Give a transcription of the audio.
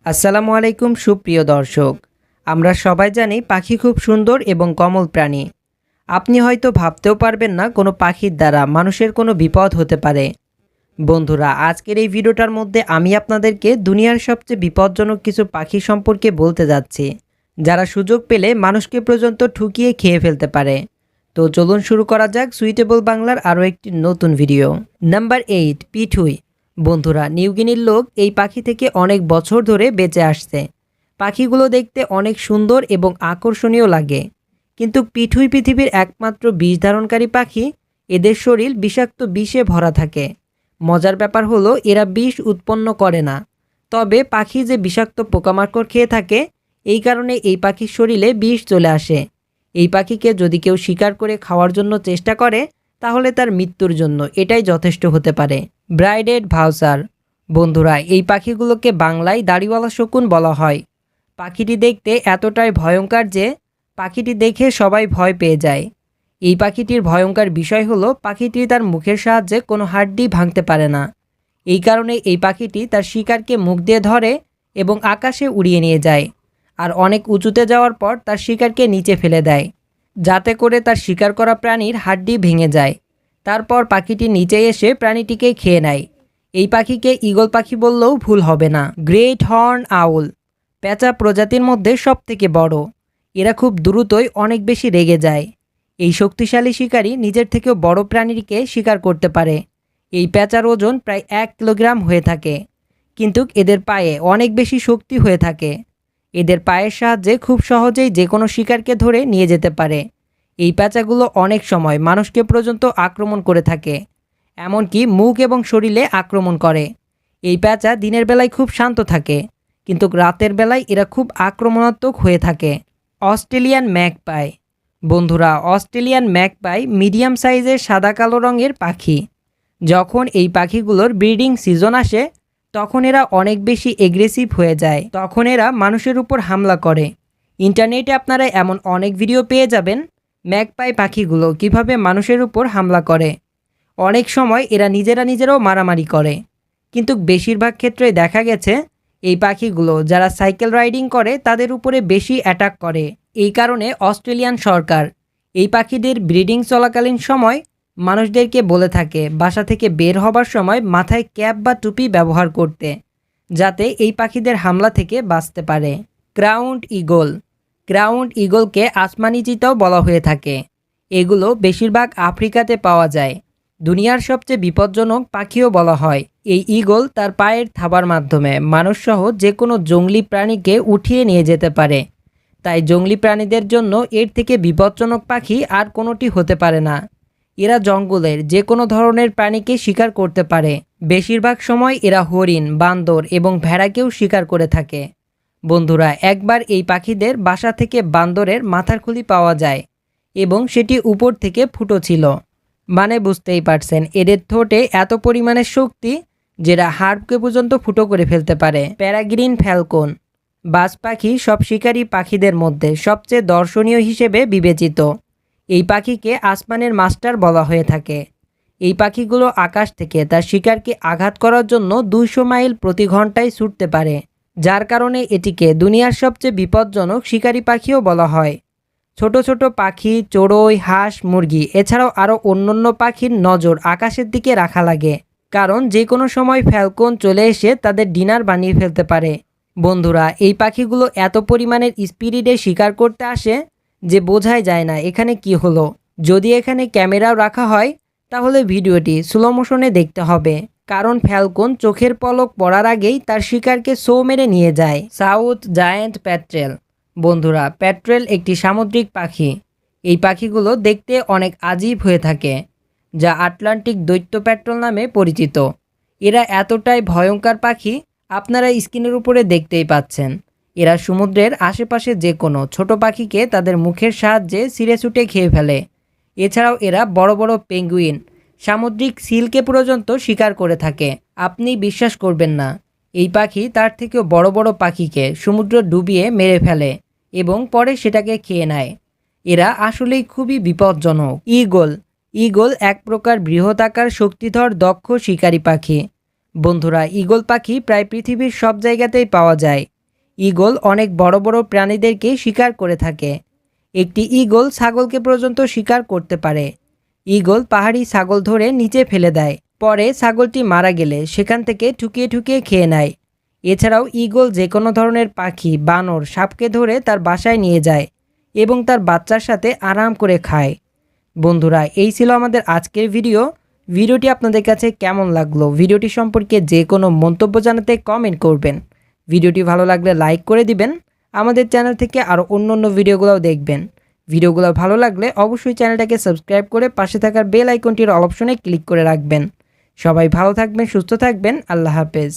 আসসালামু আলাইকুম সুপ্রিয় দর্শক। আমরা সবাই জানি পাখি খুব সুন্দর এবং কোমল প্রাণী। আপনি হয়তো ভাবতেও পারবেন না কোনো পাখির দ্বারা মানুষের কোনো বিপদ হতে পারে। বন্ধুরা, আজকের এই ভিডিওটার মধ্যে আমি আপনাদেরকে দুনিয়ার সবচেয়ে বিপজ্জনক কিছু পাখি সম্পর্কে বলতে যাচ্ছি, যারা সুযোগ পেলে মানুষকে পর্যন্ত ঠুকিয়ে খেয়ে ফেলতে পারে। তো চলুন শুরু করা যাক সুইটেবল বাংলার আরও একটি নতুন ভিডিও। নাম্বার 8, পিঠুই। বন্ধুরা, নিউগিনির লোক এই পাখি থেকে অনেক বছর ধরে বেঁচে আসছে। পাখিগুলো দেখতে অনেক সুন্দর এবং আকর্ষণীয় লাগে, কিন্তু পিঠুই পৃথিবীর একমাত্র বিষ ধারণকারী পাখি। এদের শরীর বিষাক্ত বিষে ভরা থাকে। মজার ব্যাপার হলো এরা বিষ উৎপন্ন করে না, তবে পাখি যে বিষাক্ত পোকামাকড় খেয়ে থাকে, এই কারণে এই পাখির শরীরে বিষ চলে আসে। এই পাখিকে যদি কেউ শিকার করে খাওয়ার জন্য চেষ্টা করে, তাহলে তার মৃত্যুর জন্য এটাই যথেষ্ট হতে পারে। ব্রাইডেড ভাউচার। বন্ধুরা, এই পাখিগুলোকে বাংলায় দাড়িওয়ালা শকুন বলা হয়। পাখিটি দেখতে এতটাই ভয়ঙ্কর যে পাখিটি দেখে সবাই ভয় পেয়ে যায়। এই পাখিটির ভয়ঙ্কর বিষয় হলো পাখিটি তার মুখের সাহায্যে কোনো হাড্ডি ভাঙতে পারে না। এই কারণে এই পাখিটি তার শিকারকে মুখ দিয়ে ধরে এবং আকাশে উড়িয়ে নিয়ে যায়, আর অনেক উঁচুতে যাওয়ার পর তার শিকারকে নিচে ফেলে দেয়, যাতে করে তার শিকার করা প্রাণীর হাড্ডি ভেঙে যায়। তারপর পাখিটি নিচে এসে প্রাণীটিকে খেয়ে নেয়। এই পাখিকে ঈগল পাখি বললেও ভুল হবে না। গ্রেট হর্ন আউল। পেঁচা প্রজাতির মধ্যে সবথেকে বড়। এরা খুব দ্রুতই অনেক বেশি রেগে যায়। এই শক্তিশালী শিকারী নিজের থেকেও বড় প্রাণীকে শিকার করতে পারে। এই পেঁচার ওজন প্রায় 1 কিলোগ্রাম হয়ে থাকে, কিন্তু এদের পায়ে অনেক বেশি শক্তি হয়ে থাকে। এদের পায়ের সাহায্যে খুব সহজেই যে কোনো শিকারকে ধরে নিয়ে যেতে পারে। এই পেঁচাগুলো অনেক সময় মানুষকে পর্যন্ত আক্রমণ করে থাকে, এমনকি মুখ এবং শরীরে আক্রমণ করে। এই পেঁচা দিনের বেলায় খুব শান্ত থাকে, কিন্তু রাতের বেলায় এরা খুব আক্রমণাত্মক হয়ে থাকে। Australian magpie. বন্ধুরা, অস্ট্রেলিয়ান ম্যাগপাই মিডিয়াম সাইজের সাদা কালো রঙের পাখি। যখন এই পাখিগুলোর ব্রিডিং সিজন আসে, তখন এরা অনেক বেশি এগ্রেসিভ হয়ে যায়। তখন এরা মানুষের উপর হামলা করে। ইন্টারনেটে আপনারা এমন অনেক ভিডিও পেয়ে যাবেন ম্যাগপাই পাখিগুলো কিভাবে মানুষের উপর হামলা করে। অনেক সময় এরা নিজেরাও মারামারি করে, কিন্তু বেশিরভাগ ক্ষেত্রে দেখা গেছে এই পাখিগুলো যারা সাইকেল রাইডিং করে তাদের উপরে বেশি অ্যাটাক করে। এই কারণে অস্ট্রেলিয়ান সরকার এই পাখিদের ব্রিডিং চলাকালীন সময় মানুষদেরকে বলে থাকে বাসা থেকে বের হবার সময় মাথায় ক্যাপ বা টুপি ব্যবহার করতে, যাতে এই পাখিদের হামলা থেকে বাঁচতে পারে। Crowned eagle. ক্রাউন্ড ঈগলকে আসমানি চিতাও বলা হয়ে থাকে। এগুলো বেশিরভাগ আফ্রিকাতে পাওয়া যায়। দুনিয়ার সবচেয়ে বিপজ্জনক পাখিও বলা হয়। এই ঈগল তার পায়ের থাবার মাধ্যমে মানুষসহ যে কোনো জঙ্গলি প্রাণীকে উঠিয়ে নিয়ে যেতে পারে। তাই জঙ্গলি প্রাণীদের জন্য এর থেকে বিপজ্জনক পাখি আর কোনোটি হতে পারে না। এরা জঙ্গলের যে কোনো ধরনের প্রাণীকে শিকার করতে পারে। বেশিরভাগ সময় এরা হরিণ, বান্দর এবং ভেড়াকেও শিকার করে থাকে। বন্ধুরা, একবার এই পাখিদের বাসা থেকে বান্দরের মাথার খুলি পাওয়া যায় এবং সেটি উপর থেকে ফুটো ছিল। মানে বুঝতেই পারছেন, এদের ঠোঁটে এত পরিমাণের শক্তি যেটা হাড়কে পর্যন্ত ফুটো করে ফেলতে পারে। প্যারাগ্রিন ফ্যালকন। বাজ পাখি সব শিকারী পাখিদের মধ্যে সবচেয়ে দর্শনীয় হিসেবে বিবেচিত। এই পাখিকে আসমানের মাস্টার বলা হয়ে থাকে। এই পাখিগুলো আকাশ থেকে তার শিকারকে আঘাত করার জন্য 200 মাইল প্রতি ঘন্টায় ছুটতে পারে, যার কারণে এটিকে দুনিয়ার সবচেয়ে বিপজ্জনক শিকারী পাখিও বলা হয়। ছোট ছোট পাখি, চড়ুই, হাঁস, মুরগি এছাড়াও আরও অন্যান্য পাখির নজর আকাশের দিকে রাখা লাগে, কারণ যে কোনো সময় ফ্যালকন চলে এসে তাদের ডিনার বানিয়ে ফেলতে পারে। বন্ধুরা, এই পাখিগুলো এত পরিমাণের স্পিরিটে শিকার করতে আসে যে বোঝাই যায় না এখানে কি হলো। যদি এখানে ক্যামেরাও রাখা হয়, তাহলে ভিডিওটি স্লো মোশনে দেখতে হবে, কারণ ফ্যালকন চোখের পলক পড়ার আগেই তার শিকারকে সো মেরে নিয়ে যায়। South giant petrel. বন্ধুরা, প্যাট্রেল একটি সামুদ্রিক পাখি। এই পাখিগুলো দেখতে অনেক আজীব হয়ে থাকে, যা আটলান্টিক দৈত্য প্যাট্রেল নামে পরিচিত। এরা এতটাই ভয়ঙ্কর পাখি, আপনারা স্ক্রিনের উপরে দেখতেই পাচ্ছেন। এরা সমুদ্রের আশেপাশে যে কোনো ছোট পাখিকে তাদের মুখের সাহায্যে ছিঁড়ে ছুটে খেয়ে ফেলে। এছাড়াও এরা বড় বড় পেঙ্গুইন, সামুদ্রিক সিলকে পর্যন্ত শিকার করে থাকে। আপনি বিশ্বাস করবেন না, এই পাখি তার থেকেও বড় বড় পাখিকে সমুদ্র ডুবিয়ে মেরে ফেলে এবং পরে সেটাকে খেয়ে নেয়। এরা আসলেই খুবই বিপজ্জনক। ঈগল। ঈগল এক প্রকার বৃহদাকার শক্তিধর দক্ষ শিকারী পাখি। বন্ধুরা, ঈগল পাখি প্রায় পৃথিবীর সব জায়গাতেই পাওয়া যায়। ঈগল অনেক বড় বড় প্রাণীদেরকে শিকার করে থাকে। একটি ঈগল ছাগলকে পর্যন্ত শিকার করতে পারে। ঈগল পাহাড়ি ছাগল ধরে নিচে ফেলে দেয়, পরে ছাগলটি মারা গেলে সেখান থেকে ঠুকিয়ে ঠুকিয়ে খেয়ে নেয়। এছাড়াও ঈগল যে কোনো ধরনের পাখি, বানর, সাপকে ধরে তার বাসায় নিয়ে যায় এবং তার বাচ্চার সাথে আরাম করে খায়। বন্ধুরা, এই ছিল আমাদের আজকের ভিডিওটি আপনাদের কাছে কেমন লাগলো? ভিডিওটি সম্পর্কে যে কোনো মন্তব্য জানাতে কমেন্ট করবেন। ভিডিওটি ভালো লাগলে লাইক করে দিবেন। আমাদের চ্যানেল থেকে আরও অন্য ভিডিওগুলোও দেখবেন। ভিডিওগুলো ভালো লাগলে অবশ্যই চ্যানেলটাকে সাবস্ক্রাইব করে পাশে থাকার বেল আইকনটির অল অপশনে ক্লিক করে রাখবেন। সবাই ভালো থাকবেন, সুস্থ থাকবেন। আল্লাহ হাফেজ।